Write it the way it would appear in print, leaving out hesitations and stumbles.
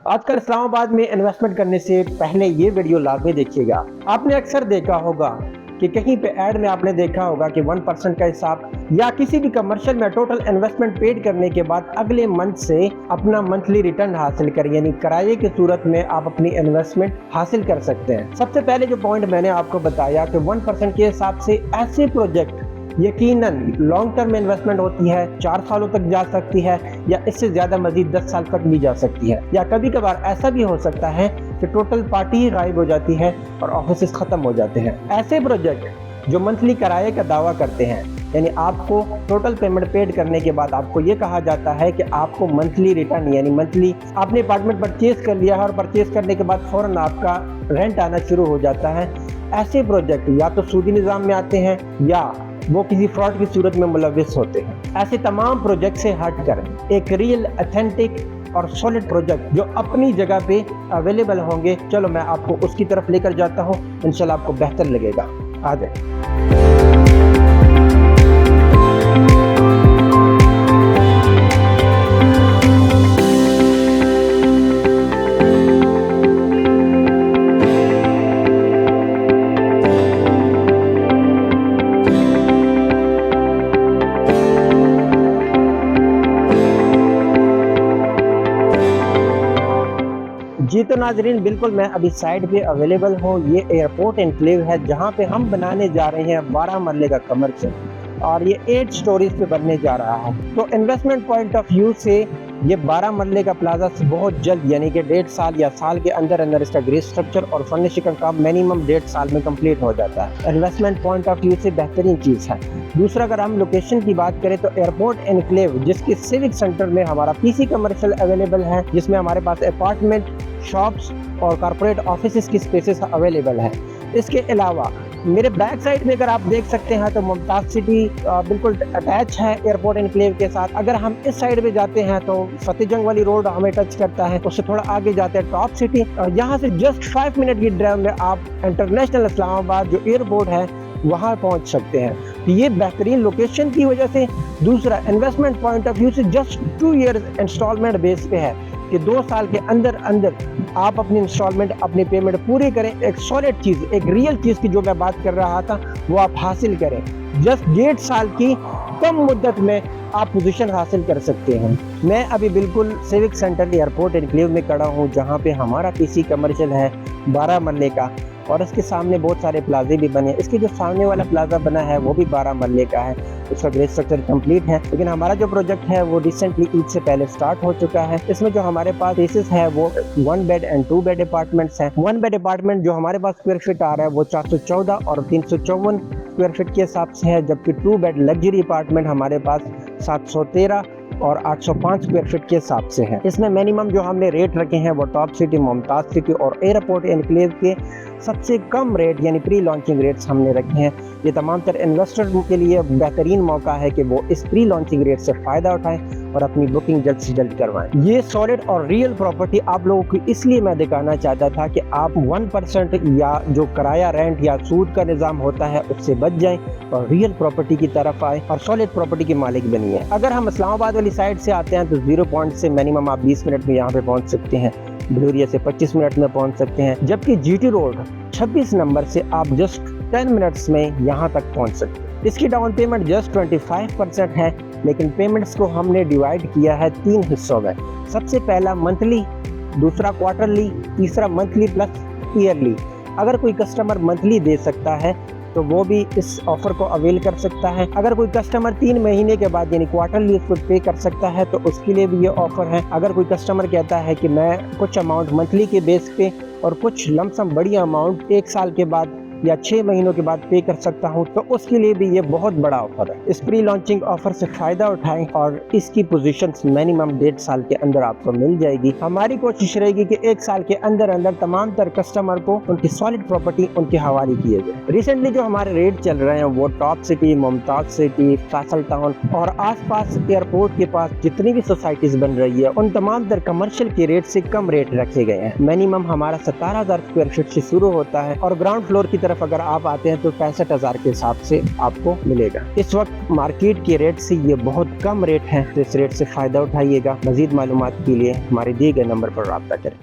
आजकल इस्लामाबाद में इन्वेस्टमेंट करने से पहले ये वीडियो लाजमी देखिएगा। आपने अक्सर देखा होगा कि कहीं पे ऐड में आपने देखा होगा कि 1% का हिसाब या किसी भी कमर्शियल में टोटल इन्वेस्टमेंट पेड करने के बाद अगले मंथ से अपना मंथली रिटर्न हासिल कर यानी किराए की सूरत में आप अपनी इन्वेस्टमेंट हासिल कर सकते हैं। सबसे पहले जो पॉइंट मैंने आपको बताया कि 1% के हिसाब से ऐसे प्रोजेक्ट यकीनन लॉन्ग टर्म इन्वेस्टमेंट होती है, 4 सालों तक जा सकती है या इससे ज़्यादा मजीद 10 साल तक भी जा सकती है, या कभी कभार ऐसा भी हो सकता है कि टोटल पार्टी ही गायब हो जाती है और ऑफिस ख़त्म हो जाते हैं। ऐसे प्रोजेक्ट जो मंथली किराए का दावा करते हैं यानी आपको टोटल पेमेंट पेड करने के बाद आपको ये कहा जाता है कि आपको मंथली रिटर्न यानी मंथली आपने अपार्टमेंट परचेज कर लिया है और परचेज करने के बाद फ़ौरन आपका रेंट आना शुरू हो जाता है। ऐसे प्रोजेक्ट या तो सूदी निज़ाम में आते हैं या वो किसी फ्रॉड की सूरत में मुलविस होते हैं। ऐसे तमाम प्रोजेक्ट से हटकर एक रियल ऑथेंटिक और सॉलिड प्रोजेक्ट जो अपनी जगह पे अवेलेबल होंगे, चलो मैं आपको उसकी तरफ लेकर जाता हूँ, इंशाल्लाह आपको बेहतर लगेगा। आ जाए। जी तो नाजरीन, बिल्कुल मैं अभी साइड पे अवेलेबल हूँ। ये एयरपोर्ट एनक्लेव है जहाँ पे हम बनाने जा रहे हैं 12 मरले का कमर्शियल और ये 8 स्टोरीज पे बनने जा रहा है। तो इन्वेस्टमेंट पॉइंट ऑफ व्यू से ये 12 मरले का प्लाजा बहुत जल्द यानी कि 1.5 साल या साल के अंदर अंदर इसका ग्रे स्ट्रक्चर और फर्निशिंग का काम मिनिमम 1.5 साल में कंप्लीट हो जाता है। इन्वेस्टमेंट पॉइंट ऑफ व्यू से बेहतरीन चीज़ है। दूसरा, अगर हम लोकेशन की बात करें तो एयरपोर्ट एनक्लेव जिसके सिविक सेंटर में हमारा पीसी कमर्शियल अवेलेबल है, जिसमें हमारे पास अपार्टमेंट, शॉप्स और कॉर्पोरेट ऑफिस की स्पेसेस अवेलेबल है। इसके अलावा मेरे बैक साइड में अगर आप देख सकते हैं तो मुमताज़ सिटी बिल्कुल अटैच है एयरपोर्ट एनक्लेव के साथ। अगर हम इस साइड में जाते हैं तो फतेह जंग वाली रोड हमें टच करता है, उससे थोड़ा आगे जाते हैं टॉप सिटी और यहाँ से जस्ट 5 मिनट की ड्राइव में आप इंटरनेशनल इस्लामाबाद जो एयरपोर्ट है वहाँ पहुँच सकते हैं। तो ये बेहतरीन लोकेशन की वजह से। दूसरा, इन्वेस्टमेंट पॉइंट ऑफ व्यू से जस्ट 2 ईयर्स इंस्टॉलमेंट बेस पे है कि 2 साल के अंदर अंदर आप अपनी इंस्टॉलमेंट अपनी पेमेंट पूरी करें। एक सॉलिड चीज़, एक रियल चीज़ की जो मैं बात कर रहा था वो आप हासिल करें। जस्ट 1.5 साल की कम मुद्दत में आप पोजीशन हासिल कर सकते हैं। मैं अभी बिल्कुल सिविक सेंटर एयरपोर्ट एनक्लेव में खड़ा हूँ जहाँ पे हमारा पीसी कमर्शियल है 12 मरले का और इसके सामने बहुत सारे प्लाजे भी बने। इसके जो सामने वाला प्लाजा बना है वो भी 12 मरले का है, उसका ग्रे स्ट्रक्चर कंप्लीट है। लेकिन हमारा जो प्रोजेक्ट है वो रिसेंटली ईद से पहले स्टार्ट हो चुका है। इसमें जो हमारे पास केसेस है वो 1 बेड एंड 2 बेड अपार्टमेंट्स हैं। 1 बेड अपार्टमेंट जो हमारे पास स्क्वायर फीट आ रहा है वो 414 और 354 स्क्वायर फीट के हिसाब से है, जबकि 2 बेड लग्जरी अपार्टमेंट हमारे पास 713 और 805 स्क्वायर फीट के हिसाब से है। इसमें मिनिमम जो हमने रेट रखे हैं वो टॉप सिटी, मुमताज़ सिटी और एयरपोर्ट एनक्लेव के सबसे कम रेट यानी प्री लॉन्चिंग रेट्स हमने रखे हैं। ये तमाम तर इन्वेस्टर के लिए बेहतरीन मौका है कि वो इस प्री लॉन्चिंग रेट से फ़ायदा उठाएं और अपनी बुकिंग जल्द से जल्द करवाएं। ये सॉलिड और रियल प्रॉपर्टी आप लोगों को इसलिए मैं दिखाना चाहता था कि आप 1% या जो किराया, रेंट या सूद का निज़ाम होता है उससे बच जाएं और रियल प्रॉपर्टी की तरफ आए और सॉलिड प्रॉपर्टी के मालिक बनिए। अगर हम इस्लामाबाद वाली साइड से आते हैं तो 0 पॉइंट से मिनिमम आप 20 मिनट में यहाँ पे पहुँच सकते हैं, भलूरिया से 25 मिनट में पहुँच सकते हैं, जबकि जीटी रोड 26 नंबर से आप जस्ट 10 मिनट्स में यहाँ तक पहुँच सकते हैं। इसकी डाउन पेमेंट जस्ट 25% है, लेकिन पेमेंट्स को हमने डिवाइड किया है 3 हिस्सों में। सबसे पहला मंथली, दूसरा क्वार्टरली, तीसरा मंथली प्लस ईयरली। अगर कोई कस्टमर मंथली दे सकता है तो वो भी इस ऑफर को अवेल कर सकता है। अगर कोई कस्टमर 3 महीने के बाद यानी क्वार्टरली इसको पे कर सकता है तो उसके लिए भी ये ऑफर है। अगर कोई कस्टमर कहता है कि मैं कुछ अमाउंट मंथली के बेस पे और कुछ लमसम बड़ी अमाउंट 1 साल के बाद या 6 महीनों के बाद पे कर सकता हूं, तो उसके लिए भी ये बहुत बड़ा ऑफर है। इस प्री लॉन्चिंग ऑफर से फ़ायदा उठाएं और इसकी पोजीशंस मिनिमम 1.5 साल के अंदर आपको मिल जाएगी। हमारी कोशिश रहेगी कि 1 साल के अंदर अंदर तमाम तर कस्टमर को उनकी सॉलिड प्रॉपर्टी उनके हवाले किए जाए। रिसेंटली जो हमारे रेट चल रहे हैं वो top city, Mumtaz city, Faisal town और आसपास एयरपोर्ट के पास जितनी भी सोसाइटीज़ बन रही है उन तमाम तर कमर्शियल के रेट से कम रेट रखे गए हैं। मिनिमम हमारा 17,000 स्क्वायर फीट से शुरू होता है और ग्राउंड फ्लोर की तरफ तरफ अगर आप आते हैं तो 65,000 के हिसाब से आपको मिलेगा। इस वक्त मार्केट के रेट से ये बहुत कम रेट है, तो इस रेट से फ़ायदा उठाइएगा। मज़ीद मालूमात के लिए हमारे दिए गए नंबर पर रब्ता करें।